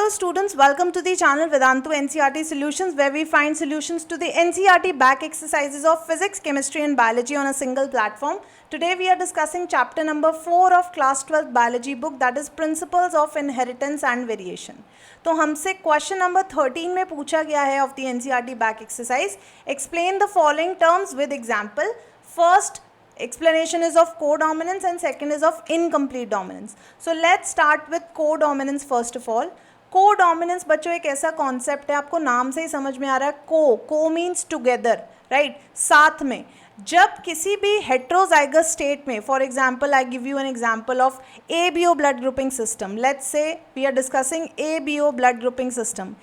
Hello students, welcome to the channel Vedantu NCERT Solutions, where we find solutions to the NCERT back exercises of physics, chemistry and biology on a single platform. Today we are discussing chapter number 4 of class 12 biology book, that is Principles of Inheritance and Variation. तो हमसे question number 13 में पूछा गया है of the NCERT back exercise, explain the following terms with example. First explanation is of codominance and second is of incomplete dominance. So let's start with codominance first of all. Codominance बच्चों एक ऐसा concept है, आपको नाम से ही समझ में आ रहा है. को मीन्स टुगेदर, राइट, साथ में. जब किसी भी हेट्रोजाइगस स्टेट में, for example I give you an example of ABO blood grouping system. Let's say we are discussing ABO blood grouping system.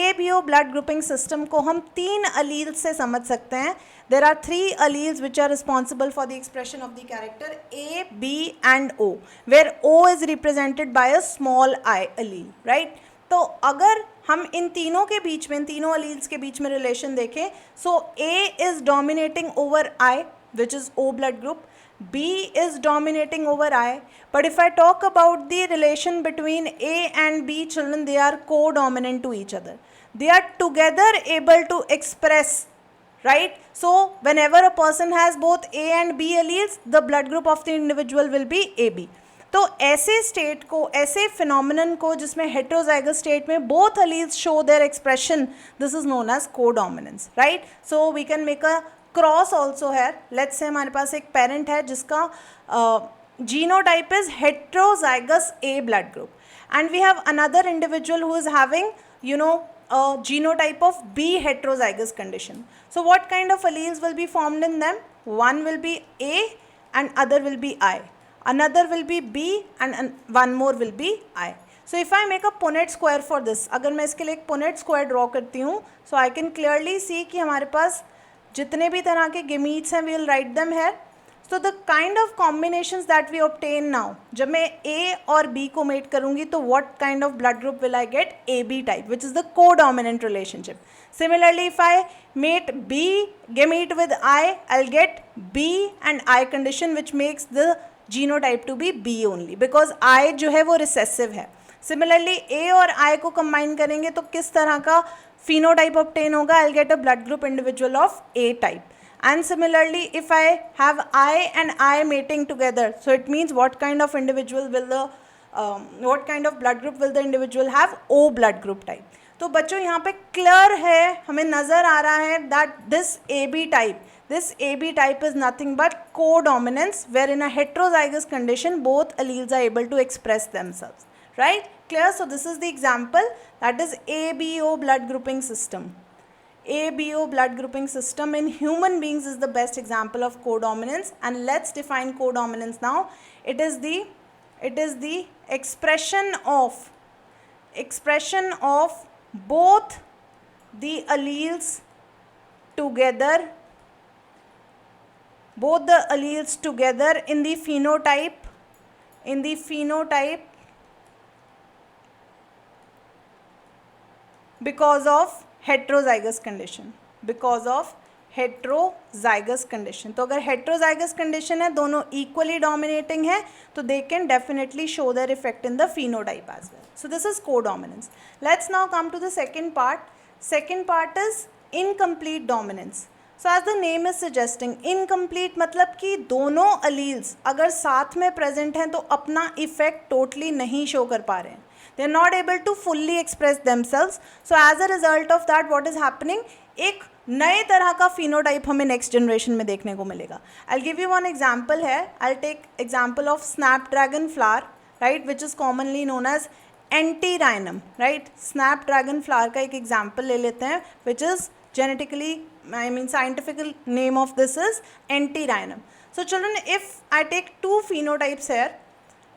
ABO blood grouping system को हम 3 अलील्स से समझ सकते हैं. There are 3 alleles which are responsible for the expression of the character A, B and O, where O is represented by a small I allele, right? तो अगर हम इन तीनों के बीच में, इन तीनों alleles के बीच में रिलेशन देखें, so A is dominating over I, which is O blood group. B is dominating over I. But if I talk about the relation between A and B children, they are co-dominant to each other. They are together able to express, right? So whenever a person has both A and B alleles, the blood group of the individual will be AB. तो ऐसे state को, ऐसे phenomenon को जिसमें heterozygous state में both alleles show their expression, this is known as codominance, right? So we can make a cross also है. Let's say हमारे पास एक पेरेंट है जिसका genotype is heterozygous A blood group, and we have another individual who is having a genotype of B heterozygous condition. So what kind of alleles will be formed in them? One will be A and other will be I. Another will be B and one more will be I. So if I make a Punnett square for this, अगर मैं इसके लिए एक Punnett square draw करती हूँ, so I can clearly see कि हमारे पास जितने भी तरह के gametes हैं, we will write them here. So the kind of combinations that we obtain now, जब मैं A और B को mate करूँगी तो what kind of blood group will I get? AB type, which is the codominant relationship. Similarly, if I mate B gamete with I, I'll get B and I condition, which makes the genotype to be B only, because I जो है वो recessive है. Similarly, A और I को combine करेंगे तो किस तरह का phenotype obtain होगा? I'll get a blood group individual of A type. And similarly, if I have I and I mating together, so it means what kind of individual will the what kind of blood group will the individual have? O blood group type. तो बच्चों यहाँ पे clear है, हमें नज़र आ रहा है that this AB type is nothing but codominance, where in a heterozygous condition both alleles are able to express themselves, right? Clear? So this is the example, that is ABO blood grouping system. ABO blood grouping system in human beings is the best example of codominance, and let's define codominance now. It is the expression of both the alleles together, in the phenotype because of heterozygous condition. तो अगर heterozygous condition है, दोनों equally dominating है, तो they can definitely show their effect in the phenotype as well. So this is codominance. Let's now come to the second part. Second part is incomplete dominance. So as the name is suggesting, incomplete मतलब कि दोनों alleles अगर साथ में present हैं तो अपना effect totally नहीं show कर पा रहे हैं. They are not able to fully express themselves. So as a result of that, what is happening? एक नए तरह का phenotype हमें next generation में देखने को मिलेगा. I'll give you one example here. I'll take example of snapdragon flower, right, which is commonly known as Antirrhinum, right? Snapdragon flower का एक example ले लेते हैं, which is genetically, scientific name of this is Antirrhinum. So children, if I take 2 phenotypes here,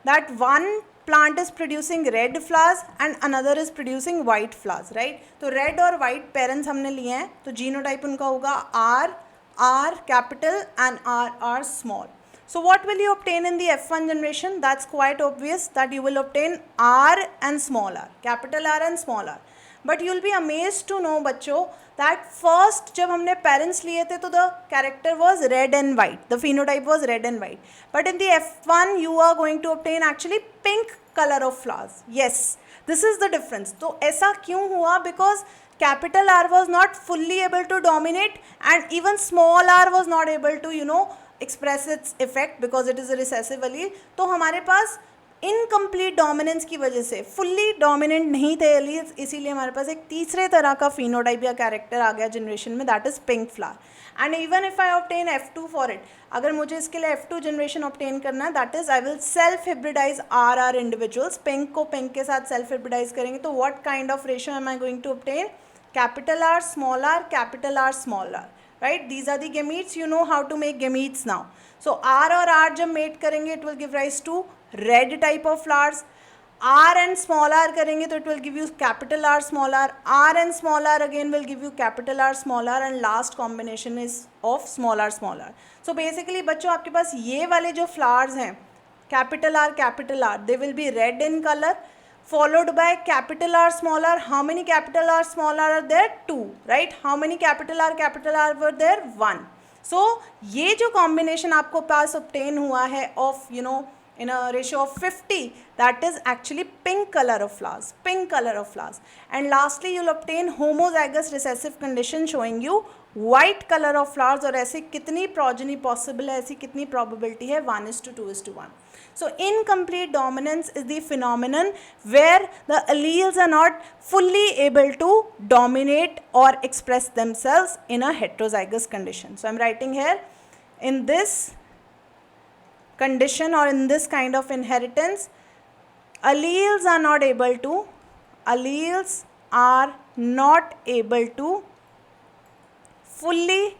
that one plant is producing red flowers and another is producing white flowers, right? तो red और white parents हमने लिए हैं, तो genotype उनका होगा R capital and R small. So what will you obtain in the F1 generation? That's quite obvious that you will obtain R and small r, capital R and small r. But you will be amazed to know बच्चों that first जब हमने parents लिए थे तो the character was red and white, the phenotype was red and white. But in the F1 you are going to obtain actually pink color of flowers. Yes, this is the difference. तो ऐसा क्यों हुआ? Because capital R was not fully able to dominate and even small r was not able to express its effect because it is a recessive allele. तो हमारे पास incomplete dominance की वजह से fully dominant नहीं थे एलील्स, इसीलिए हमारे पास एक तीसरे तरह का फिनोटाइप या कैरेक्टर आ गया जनरेशन में, that is pink flower. And even if I obtain F2 for it, अगर मुझे इसके लिए F2 जनरेशन ऑब्टेन करना है, that is I will self hybridize our individuals. Pink को पिंक के साथ सेल्फ हिब्रिडाइज करेंगे तो what kind of ratio am I going to obtain? capital R, small r, capital R, small r, right? These are the gametes. You know how to make gametes now. So R और R जब mate करेंगे it will give rise to red type of flowers. R and small r करेंगे तो it will give you capital R, small r. R and small r again will give you capital R, small r, and last combination is of small r, small r. So basically बच्चों आपके पास ये वाले जो flowers हैं capital R, they will be red in color, followed by capital R, small r. How many capital R, small r are there? 2, right? How many capital R were there? 1. So ये जो combination आपको पास obtain हुआ है of in a ratio of 50, that is actually pink color of flowers. And lastly you'll obtain homozygous recessive condition showing you white color of flowers. और ऐसे कितनी progeny possible है, ऐसी कितनी probability है? 1:2:1. So incomplete dominance is the phenomenon where the alleles are not fully able to dominate or express themselves in a heterozygous condition. So I'm writing here, in this condition or in this kind of inheritance, alleles are not able to fully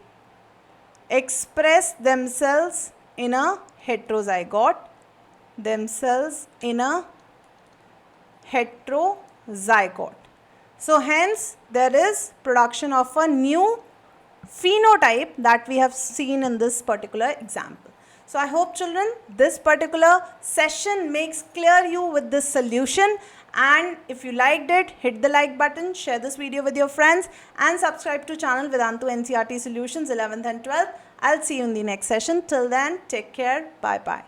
express themselves in a heterozygote. So hence there is production of a new phenotype that we have seen in this particular example. So I hope children this particular session makes clear you with this solution, and if you liked it, hit the like button, share this video with your friends, and subscribe to channel Vedantu NCERT Solutions 11th and 12th. I'll see you in the next session. Till then, take care. Bye bye.